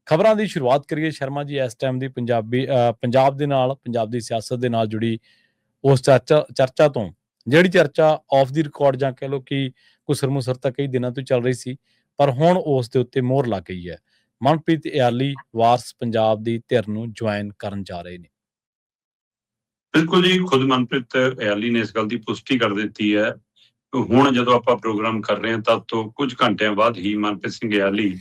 ਖਬਰਾਂ ਦੀ ਸ਼ੁਰੂਆਤ ਕਰੀਏ ਸ਼ਰਮਾ ਜੀ ਇਸ ਟਾਈਮ ਦੀ ਪੰਜਾਬ ਦੇ ਨਾਲ, ਪੰਜਾਬ ਦੀ ਸਿਆਸਤ ਦੇ ਨਾਲ ਜੁੜੀ ਉਸ ਚਰਚਾ ਤੋਂ, ਜਿਹੜੀ ਚਰਚਾ ਆਫ ਦੀ ਰਿਕਾਰਡ ਜਾਂ ਕਹਿ ਲਓ ਕਿ ਘੁਸਰ-ਮੁਸਰ ਤਾਂ ਕਈ ਦਿਨਾਂ ਤੋਂ ਚੱਲ ਰਹੀ ਸੀ, ਪਰ ਹੁਣ ਉਸ ਦੇ ਉੱਤੇ ਮੋਹਰ ਲੱਗ ਗਈ ਹੈ। ਮਨਪ੍ਰੀਤ ਇਆਲੀ ਵਾਰਸ ਪੰਜਾਬ ਦੀ ਧਿਰ ਨੂੰ ਜੁਆਇਨ ਕਰਨ ਜਾ ਰਹੇ ਨੇ। ਬਿਲਕੁਲ ਜੀ, ਖੁਦ ਮਨਪ੍ਰੀਤ ਇਆਲੀ ਨੇ ਇਸ ਗੱਲ ਦੀ ਪੁਸ਼ਟੀ ਕਰ ਦਿੱਤੀ ਹੈ। ਹੁਣ ਜਦੋਂ ਆਪਾਂ ਪ੍ਰੋਗਰਾਮ ਕਰ ਰਹੇ ਹਾਂ ਤਦ ਤੋਂ ਕੁਝ ਘੰਟਿਆਂ ਬਾਅਦ ਹੀ ਮਨਪ੍ਰੀਤ ਸਿੰਘ ਇਆਲੀ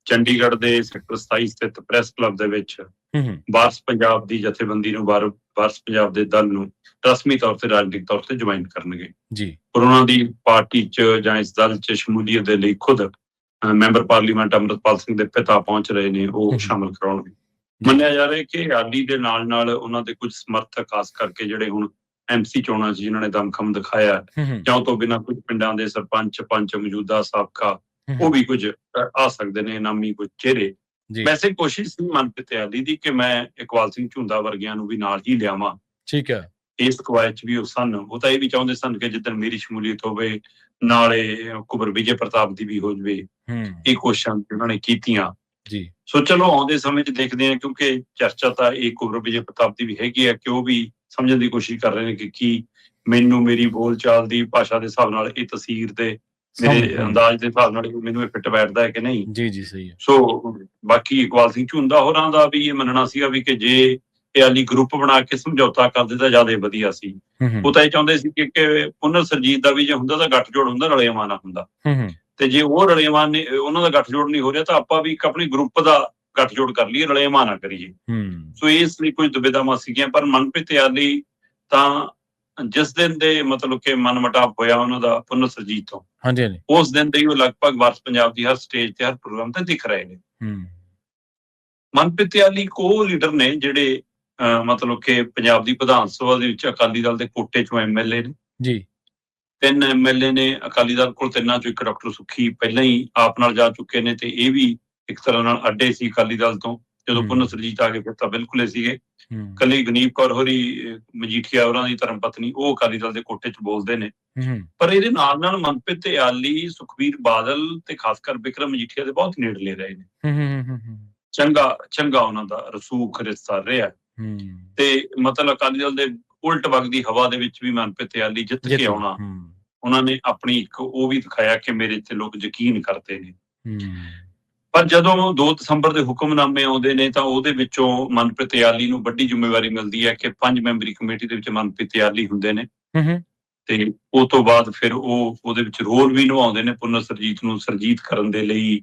ਚੰਡੀਗੜ੍ਹ ਦੇ ਸੈਕਟਰ 27 ਸਥਿਤ ਪ੍ਰੈਸ ਕਲੱਬ ਦੇ ਵਿੱਚ ਵਾਰਸ ਪੰਜਾਬ ਦੀ ਜਥੇਬੰਦੀ ਨੂੰ, ਵਾਰਸ ਪੰਜਾਬ ਦੇ ਦਲ ਨੂੰ ਰਸਮੀ ਤੌਰ ਤੇ, ਰਾਜਨੀਤਿਕ ਤੌਰ ਤੇ ਜੁਆਇਨ ਕਰਨਗੇ ਜੀ। ਔਰ ਉਹਨਾਂ ਦੀ ਪਾਰਟੀ 'ਚ ਜਾਂ ਇਸ ਦਲ 'ਚ ਸ਼ਮੂਲੀਅਤ ਦੇ ਲਈ ਖੁਦ ਮੈਂਬਰ ਪਾਰਲੀਮੈਂਟ ਅੰਮ੍ਰਿਤਪਾਲ ਸਿੰਘ ਦੇ ਪਿਤਾ ਪਹੁੰਚ ਰਹੇ ਨੇ, ਉਹ ਸ਼ਾਮਲ ਕਰਾਉਣਗੇ। ਮੰਨਿਆ ਜਾ ਰਿਹਾ ਕਿ ਇਆਲੀ ਦੇ ਨਾਲ ਨਾਲ ਉਹਨਾਂ ਦੇ ਕੁਝ ਸਮਰਥਕ, ਖਾਸ ਕਰਕੇ ਜਿਹੜੇ ਹੁਣ MC ਚੋਣਾਂ 'ਚ ਜਿਨ੍ਹਾਂ ਨੇ ਦਮਖਮ ਦਿਖਾਇਆ, ਜਾਂ ਉਹ ਤੋਂ ਬਿਨਾਂ ਕੁਝ ਪਿੰਡਾਂ ਦੇ ਸਰਪੰਚ, ਪੰਚ, ਮੌਜੂਦਾ, ਸਾਬਕਾ, ਉਹ ਵੀ ਕੁਝ ਆ ਸਕਦੇ ਨੇ, ਨਾਮੀ ਕੁਝ ਚਿਹਰੇ। ਵੈਸੇ ਕੋਸ਼ਿਸ਼ ਸੀ ਮਨਪ੍ਰੀਤ ਇਆਲੀ ਦੀ ਕਿ ਮੈਂ ਇਕਬਾਲ ਸਿੰਘ ਝੁੰਦਾ ਵਰਗਿਆਂ ਨੂੰ ਵੀ ਨਾਲ ਹੀ ਲਿਆਵਾਂ। ਠੀਕ ਹੈ, ਇਸ ਕਵਾਇਦ 'ਚ ਵੀ ਉਹ ਸਨ। ਉਹ ਤਾਂ ਇਹ ਵੀ ਚਾਹੁੰਦੇ ਸਨ ਕਿ ਜਿੱਦਣ ਮੇਰੀ ਸ਼ਮੂਲੀਅਤ ਹੋਵੇ ਨਾਲੇ ਕੁਬਰ ਵਿਜੇ ਪ੍ਰਤਾਪ ਦੀ ਵੀ ਹੋ ਜਾਵੇ। ਇਹ ਕੋਸ਼ਿਸ਼ਾਂ ਉਹਨਾਂ ਨੇ ਕੀਤੀਆਂ ਜੀ। ਸੋ ਚਲੋ ਆਉਂਦੇ ਸਮੇਂ 'ਚ ਦੇਖਦੇ ਹਾਂ, ਕਿਉਂਕਿ ਚਰਚਾ ਤਾਂ ਇਹ ਕੁਬਰ ਵਿਜੇ ਪ੍ਰਤਾਪ ਦੀ ਵੀ ਹੈਗੀ ਹੈ ਕਿ ਉਹ ਵੀ ਸਮਝਣ ਦੀ ਕੋਸ਼ਿਸ਼ ਕਰ ਰਹੇ ਨੇ ਕਿ ਕੀ ਮੈਨੂੰ ਮੇਰੀ ਬੋਲਚਾਲ ਦੀ ਭਾਸ਼ਾ ਦੇ ਹਿਸਾਬ ਨਾਲ ਇਹ ਤਸੀਰ ਤੇ ਮੇਰੇ ਅੰਦਾਜ਼ ਦੇ ਹਿਸਾਬ ਨਾਲ ਮੈਨੂੰ ਇਹ ਫਿੱਟ ਬੈਠਦਾ ਹੈ ਕਿ ਨਹੀਂ। ਜੀ ਜੀ, ਸਹੀ ਹੈ। ਸੋ ਬਾਕੀ ਇਕਬਾਲ ਸਿੰਘ ਝੁੰਦਾ ਹੋਰਾਂ ਦਾ ਵੀ ਇਹ ਮੰਨਣਾ ਸੀਗਾ ਵੀ ਕਿ ਜੇ ਇਆਲੀ ਗਰੁੱਪ ਬਣਾ ਕੇ ਸਮਝੌਤਾ ਕਰਦੇ ਤਾਂ ਜ਼ਿਆਦਾ ਵਧੀਆ ਸੀ। ਉਹ ਤਾਂ ਇਹ ਚਾਹੁੰਦੇ ਸੀ ਕਿ ਪੁਨਰ ਸਰਜੀਤ ਦਾ ਵੀ ਜੇ ਹੁੰਦਾ ਤਾਂ ਗੱਠਜੋੜ ਹੁੰਦਾ, ਰਲੇਵਾਂ ਨਾ ਹੁੰਦਾ। ਤੇ ਜੇ ਉਹ ਰਲੇਵਾਂ ਨੇ, ਉਹਨਾਂ ਦਾ ਗੱਠਜੋੜ ਨਹੀਂ ਹੋ ਰਿਹਾ, ਤਾਂ ਆਪਾਂ ਵੀ ਇੱਕ ਆਪਣੇ ਗਰੁੱਪ ਦਾ ਗੱਠਜੋੜ ਕਰ ਲਈਏ, ਰਲੇਵਾਂ ਨਾ ਕਰੀਏ। ਸੋ ਇਸ ਲਈ ਕੁਝ ਦੁਬਿਧਾਵਾਂ ਸੀਗੀਆਂ, ਪਰ ਮਨਪ੍ਰੀਤ ਇਆਲੀ ਤਾਂ ਜਿਸ ਦਿਨ ਦੇ ਮਤਲਬ ਕਿ ਮਨਮੁਟਾਵ ਹੋਇਆ ਉਹਨਾਂ ਦਾ ਪੁਨਰ ਸਰਜੀਤ ਤੋਂ, ਉਸ ਦਿਨ ਦੇ ਹੀ ਉਹ ਲਗਭਗ ਵਾਰਸ ਪੰਜਾਬ ਦੀ ਹਰ ਸਟੇਜ ਤੇ, ਹਰ ਪ੍ਰੋਗਰਾਮ ਤੇ ਦਿਖ ਰਹੇ ਨੇ। ਮਨਪ੍ਰੀਤ ਇਆਲੀ ਕੋ ਲੀਡਰ ਨੇ ਜਿਹੜੇ ਮਤਲਬ ਕਿ ਪੰਜਾਬ ਦੀ ਵਿਧਾਨ ਸਭਾ ਦੇ ਵਿੱਚ ਅਕਾਲੀ ਦਲ ਦੇ ਕੋਟੇ ਚੋਂ MLA ਨੇ ਜੀ। 3 MLA ਨੇ ਅਕਾਲੀ ਦਲ ਕੋਲ, 3 ਚੋਂ ਇੱਕ ਡਾਕਟਰ ਸੁੱਖੀ ਪਹਿਲਾਂ ਹੀ ਆਪ ਨਾਲ ਜਾ ਚੁੱਕੇ ਨੇ, ਤੇ ਇਹ ਵੀ ਇੱਕ ਤਰ੍ਹਾਂ ਨਾਲ ਅੱਡੇ ਸੀ ਅਕਾਲੀ ਦਲ ਤੋਂ। ਜਦੋਂ ਪੁਨਰ ਸਰਜੀਤ ਆ ਗਏ ਫਿਰ ਤਾਂ ਬਿਲਕੁਲ ਹੀ ਸੀਗੇ। ਕੱਲੀ ਗਨੀਪ ਕੌਰ ਹੋਰੀ ਮਜੀਠੀਆ ਉਹਨਾਂ ਦੀ ਧਰਮ ਪਤਨੀ, ਉਹ ਅਕਾਲੀ ਦਲ ਦੇ ਕੋਟੇ 'ਚ ਬੋਲਦੇ ਨੇ। ਪਰ ਇਹਦੇ ਨਾਲ ਨਾਲ ਮਨਪ੍ਰੀਤ ਇਆਲੀ ਸੁਖਬੀਰ ਬਾਦਲ ਤੇ ਖਾਸ ਕਰ ਬਿਕਰਮ ਮਜੀਠੀਆ ਦੇ ਬਹੁਤ ਨੇੜਲੇ ਰਹੇ ਨੇ। ਚੰਗਾ ਉਹਨਾਂ ਦਾ ਰਸੂਖ ਰਿਸ਼ਤਾ ਰਿਹਾ। ਤੇ ਮਤਲਬ ਅਕਾਲੀ ਦਲ ਦੇ ਉਲਟ ਵਗਦੀ ਹਵਾ ਦੇ ਵਿੱਚ ਵੀ ਮਨਪ੍ਰੀਤ ਇਆਲੀ ਜਿੱਤ ਕੇ ਆਉਣਾ, ਉਹਨਾਂ ਨੇ ਆਪਣੀ ਇੱਕ ਉਹ ਵੀ ਦਿਖਾਇਆ ਕਿ ਮੇਰੇ ਤੇ ਲੋਕ ਯਕੀਨ ਕਰਦੇ ਨੇ। ਪਰ ਜਦੋਂ 2 ਦਸੰਬਰ ਦੇ ਹੁਕਮਨਾਮੇ ਆਉਂਦੇ ਨੇ ਤਾਂ ਉਹਦੇ ਵਿੱਚੋਂ ਮਨਪ੍ਰੀਤ ਇਆਲੀ ਨੂੰ ਵੱਡੀ ਜ਼ਿੰਮੇਵਾਰੀ ਮਿਲਦੀ ਹੈ ਕਿ 5 ਮੈਂਬਰੀ ਕਮੇਟੀ ਦੇ ਵਿੱਚ ਮਨਪ੍ਰੀਤ ਇਆਲੀ ਹੁੰਦੇ ਨੇ। ਤੇ ਉਹ ਤੋਂ ਬਾਅਦ ਫਿਰ ਉਹ ਉਹਦੇ ਵਿੱਚ ਰੋਲ ਵੀ ਨਿਭਾਉਂਦੇ ਨੇ ਪੁਨਰ ਸਰਜੀਤ ਨੂੰ ਸਰਜੀਤ ਕਰਨ ਦੇ ਲਈ,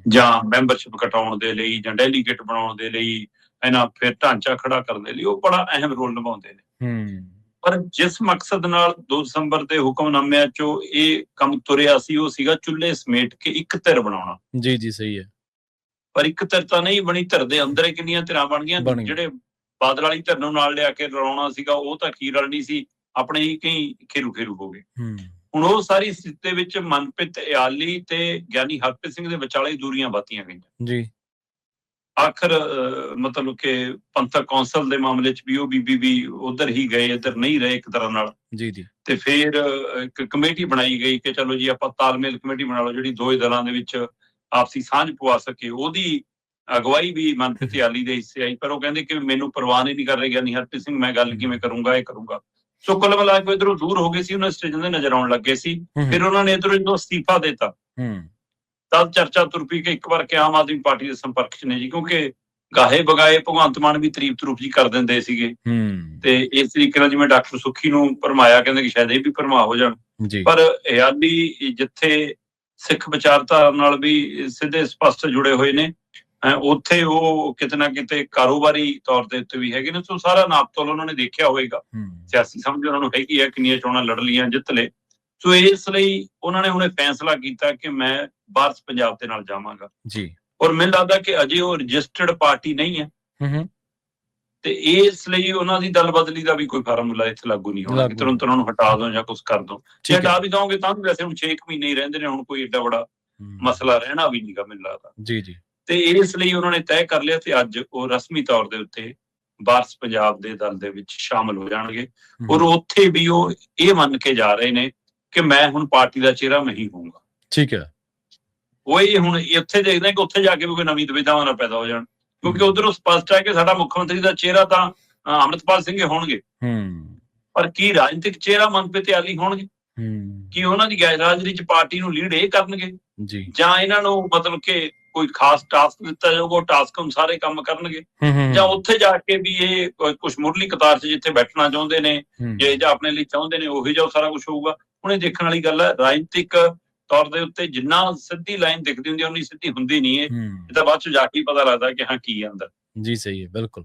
ਜਾਂ ਮੈਂਬਰਸ਼ਿਪ ਘਟਾਉਣ ਦੇ ਲਈ, ਜਾਂ ਡੈਲੀਗੇਟ ਬਣਾਉਣ ਦੇ ਲਈ, ਇਹਨਾਂ ਫਿਰ ਢਾਂਚਾ ਖੜਾ ਕਰਨ ਦੇ ਲਈ ਉਹ ਬੜਾ ਅਹਿਮ ਰੋਲ ਨਿਭਾਉਂਦੇ ਨੇ। ਪਰ ਜਿਸ ਮਕਸਦ ਨਾਲ 2 ਦਸੰਬਰ ਦੇ ਹੁਕਮਨਾਮਿਆਂ ਚੋਂ ਇਹ ਕੰਮ ਤੁਰਿਆ ਸੀ, ਉਹ ਸੀਗਾ ਚੁੱਲ੍ਹੇ ਸਮੇਟ ਕੇ ਇੱਕ ਧਿਰ ਬਣਾਉਣਾ। ਜੀ ਜੀ, ਸਹੀ ਹੈ। ਪਰ ਇੱਕ ਧਿਰ ਤਾਂ ਨਹੀਂ ਬਣੀ, ਧਿਰ ਦੇ ਅੰਦਰ ਕਿੰਨੀਆਂ ਧਿਰਾਂ ਬਣ ਗਈਆਂ। ਜਿਹੜੇ ਬਾਦਲ ਵਾਲੀ ਧਿਰ ਨੂੰ ਨਾਲ ਲਿਆ ਕੇ ਰਲਾਉਣਾ ਸੀਗਾ, ਉਹ ਤਾਂ ਕੀ ਰਲਣੀ ਸੀ, ਆਪਣੇ ਹੀ ਕਈ ਖੇਰੂ ਹੋ ਗਏ। ਹੁਣ ਉਹ ਸਾਰੀ ਸਥਿਤੀ ਦੇ ਵਿੱਚ ਮਨਪ੍ਰੀਤ ਇਆਲੀ ਤੇ ਗਿਆਨੀ ਹਰਪ੍ਰੀਤ ਸਿੰਘ ਦੇ ਵਿਚਾਲੇ ਦੂਰੀਆਂ ਵੱਧਦੀਆਂ ਗਈਆਂ ਜੀ। ਆਖਰ ਮਤਲਬ ਕਿ ਪੰਥਕ ਕੌਂਸਲ ਦੇ ਮਾਮਲੇ 'ਚ ਵੀ ਉਹ ਬੀਬੀ ਵੀ ਉਧਰ ਹੀ ਗਏ, ਇੱਧਰ ਨਹੀਂ ਰਹੇ ਇੱਕ ਤਰ੍ਹਾਂ ਨਾਲ। ਜੀ ਜੀ। ਤੇ ਫਿਰ ਇੱਕ ਕਮੇਟੀ ਬਣਾਈ ਗਈ ਕਿ ਚਲੋ ਜੀ ਆਪਾਂ ਤਾਲਮੇਲ ਕਮੇਟੀ ਬਣਾ ਲਓ ਜਿਹੜੀ ਦੋਵੇਂ ਦਲਾਂ ਦੇ ਵਿੱਚ ਆਪਸੀ ਸਾਂਝ ਪਵਾ ਸਕੇ। ਉਹਦੀ ਅਗਵਾਈ ਵੀ ਮਨਪ੍ਰੀਤ ਇਆਲੀ ਦੇ ਹਿੱਸੇ ਆਈ, ਪਰ ਉਹ ਕਹਿੰਦੇ ਕਿ ਮੈਨੂੰ ਪ੍ਰਵਾਹ ਨਹੀਂ ਕਰ ਰਹੇ ਗਿਆਨੀ ਹਰਪ੍ਰੀਤ ਸਿੰਘ, ਮੈਂ ਗੱਲ ਕਿਵੇਂ ਕਰੂੰਗਾ, ਇਹ ਕਰੂੰਗਾ। ਸੋ ਕੁੱਲ ਮਿਲਾ ਕੇ ਇੱਧਰੋਂ ਦੂਰ ਹੋ ਗਏ ਸੀ, ਉਹਨਾਂ ਸਟੇਜਾਂ ਦੇ ਨਜ਼ਰ ਆਉਣ ਲੱਗੇ ਸੀ। ਫਿਰ ਉਹਨਾਂ ਨੇ ਇੱਧਰੋਂ ਅਸਤੀਫਾ ਦਿੱਤਾ। ਤਦ ਚਰਚਾ ਤੁਰ ਪਈ ਕਿ ਇੱਕ ਵਾਰ ਕਿ ਆਮ ਆਦਮੀ ਪਾਰਟੀ ਦੇ ਸੰਪਰਕ 'ਚ ਨੇ ਜੀ, ਕਿਉਂਕਿ ਗਾਹੇ ਬਗਾਏ ਭਗਵੰਤ ਮਾਨ ਵੀ ਤਾਰੀਫ ਤਰੂਫ ਜੀ ਕਰ ਦਿੰਦੇ ਸੀਗੇ। ਤੇ ਇਸ ਤਰੀਕੇ ਨਾਲ ਜਿਵੇਂ ਡਾਕਟਰ ਸੁੱਖੀ ਨੂੰ ਭਰਮਾਇਆ, ਕਹਿੰਦੇ ਕਿ ਸ਼ਾਇਦ ਇਹ ਵੀ ਭਰਮਾ ਹੋ ਜਾਣ। ਪਰ ਇਆਲੀ ਜਿੱਥੇ ਸਿੱਖ ਵਿਚਾਰਧਾਰਾ ਨਾਲ ਵੀ ਸਿੱਧੇ ਸਪਸ਼ਟ ਜੁੜੇ ਹੋਏ ਨੇ, ਉੱਥੇ ਉਹ ਕਿਤੇ ਨਾ ਕਿਤੇ ਕਾਰੋਬਾਰੀ ਤੌਰ ਦੇ ਉੱਤੇ ਵੀ ਹੈਗੇ ਨੇ। ਸੋ ਸਾਰਾ ਨਾਪ ਤੋਲ ਉਹਨਾਂ ਨੇ ਦੇਖਿਆ ਹੋਏਗਾ, ਸਿਆਸੀ ਸਮਝ ਉਹਨਾਂ ਨੂੰ ਹੈਗੀ ਹੈ, ਕਿੰਨੀਆਂ ਚੋਣਾਂ ਲੜ ਲਈਆਂ, ਜਿੱਤ ਲਏ। ਸੋ ਇਸ ਲਈ ਉਹਨਾਂ ਨੇ ਹੁਣ ਫੈਸਲਾ ਕੀਤਾ ਕਿ ਮੈਂ ਵਾਰਸ ਪੰਜਾਬ ਦੇ ਨਾਲ ਜਾਵਾਂਗਾ ਜੀ। ਔਰ ਮੈਨੂੰ ਲੱਗਦਾ ਕਿ ਅਜੇ ਉਹ ਰਜਿਸਟਰਡ ਪਾਰਟੀ ਨਹੀਂ ਹੈ, ਤੇ ਇਸ ਲਈ ਉਹਨਾਂ ਦੀ ਦਲ ਬਦਲੀ ਦਾ ਵੀ ਕੋਈ ਫਾਰਮੂਲਾ ਇੱਥੇ ਲਾਗੂ ਨਹੀਂ ਹੋਣਾ ਕਿ ਤੁਰੰਤ ਉਹਨਾਂ ਨੂੰ ਹਟਾ ਦੋ ਜਾਂ ਕੁਛ ਕਰ ਦੋ। ਜੇ ਹਟਾ ਵੀ ਦੋਗੇ ਤਾਂ ਵੀ ਵੈਸੇ ਹੁਣ 6 ਮਹੀਨੇ ਹੀ ਰਹਿੰਦੇ ਨੇ, ਹੁਣ ਕੋਈ ਏਡਾ ਬੜਾ ਮਸਲਾ ਰਹਿਣਾ ਵੀ ਨਹੀਂਗਾ ਮੈਨੂੰ ਲੱਗਦਾ ਜੀ ਜੀ। ਤੇ ਇਸ ਲਈ ਉਹਨਾਂ ਨੇ ਤੈਅ ਕਰ ਲਿਆ, ਤੇ ਅੱਜ ਉਹ ਰਸਮੀ ਤੌਰ ਦੇ ਉੱਤੇ ਵਾਰਸ ਪੰਜਾਬ ਦੇ ਦਲ ਦੇ ਵਿੱਚ ਸ਼ਾਮਲ ਹੋ ਜਾਣਗੇ। ਔਰ ਉੱਥੇ ਵੀ ਉਹ ਇਹ ਮੰਨ ਕੇ ਜਾ ਰਹੇ ਨੇ ਕਿ ਮੈਂ ਹੁਣ ਪਾਰਟੀ ਦਾ ਚਿਹਰਾ ਨਹੀਂ ਹੋਊਂਗਾ। ਠੀਕ ਹੈ। ਉਹ ਇਹ ਹੁਣ ਇੱਥੇ ਦੇਖਦੇ ਕਿ ਉੱਥੇ ਜਾ ਕੇ ਵੀ ਕੋਈ ਨਵੀਂ ਦੁਵਿਧਾਵਾਂ ਨਾ ਪੈਦਾ ਹੋ ਜਾਣ, ਕਿਉਂਕਿ ਉਧਰੋਂ ਸਪਸ਼ਟ ਹੈ ਕਿ ਸਾਡਾ ਮੁੱਖ ਮੰਤਰੀ ਦਾ ਚਿਹਰਾ ਤਾਂ ਅੰਮ੍ਰਿਤਪਾਲ ਸਿੰਘ ਹੋਣਗੇ, ਪਰ ਕੀ ਰਾਜਨੀਤਿਕ ਚਿਹਰਾ ਮਨਪ੍ਰੀਤ ਇਆਲੀ ਹੋਣਗੇ? ਕੀ ਉਹਨਾਂ ਦੀ ਗੈਰ ਹਾਜ਼ਰੀ ਚ ਪਾਰਟੀ ਨੂੰ ਲੀਡ ਇਹ ਕਰਨਗੇ ਜਾਂ ਇਹਨਾਂ ਨੂੰ ਮਤਲਬ ਕਿ ਕੋਈ ਖਾਸ ਟਾਸਕ ਦਿੱਤਾ ਜਾਊਗਾ, ਉਹ ਟਾਸਕ ਅਨੁਸਾਰ ਇਹ ਕੰਮ ਕਰਨਗੇ, ਜਾਂ ਉੱਥੇ ਜਾ ਕੇ ਵੀ ਇਹ ਕੁਛ ਮੁੱਢਲੀ ਕਤਾਰ ਚ ਜਿੱਥੇ ਬੈਠਣਾ ਚਾਹੁੰਦੇ ਨੇ ਜਾਂ ਆਪਣੇ ਲਈ ਚਾਹੁੰਦੇ ਨੇ ਉਹੀ ਜਿਹਾ ਸਾਰਾ ਕੁਝ ਹੋਊਗਾ। ਹੁਣ ਇਹ ਦੇਖਣ ਵਾਲੀ ਗੱਲ ਹੈ। ਰਾਜਨੀਤਿਕ ਤੌਰ ਦੇ ਉੱਤੇ ਜਿੰਨਾ ਸਿੱਧੀ ਲਾਈਨ ਦਿਖਦੀ ਹੁੰਦੀ ਉਨੀ ਸਿੱਧੀ ਹੁੰਦੀ ਨਹੀਂ। ਇਹ ਤਾਂ ਬਾਅਦ ਚ ਜਾ ਕੇ ਹੀ ਪਤਾ ਲੱਗਦਾ ਕਿ ਹਾਂ ਕੀ ਆਂਦਾ। ਜੀ ਸਹੀ ਹੈ, ਬਿਲਕੁਲ।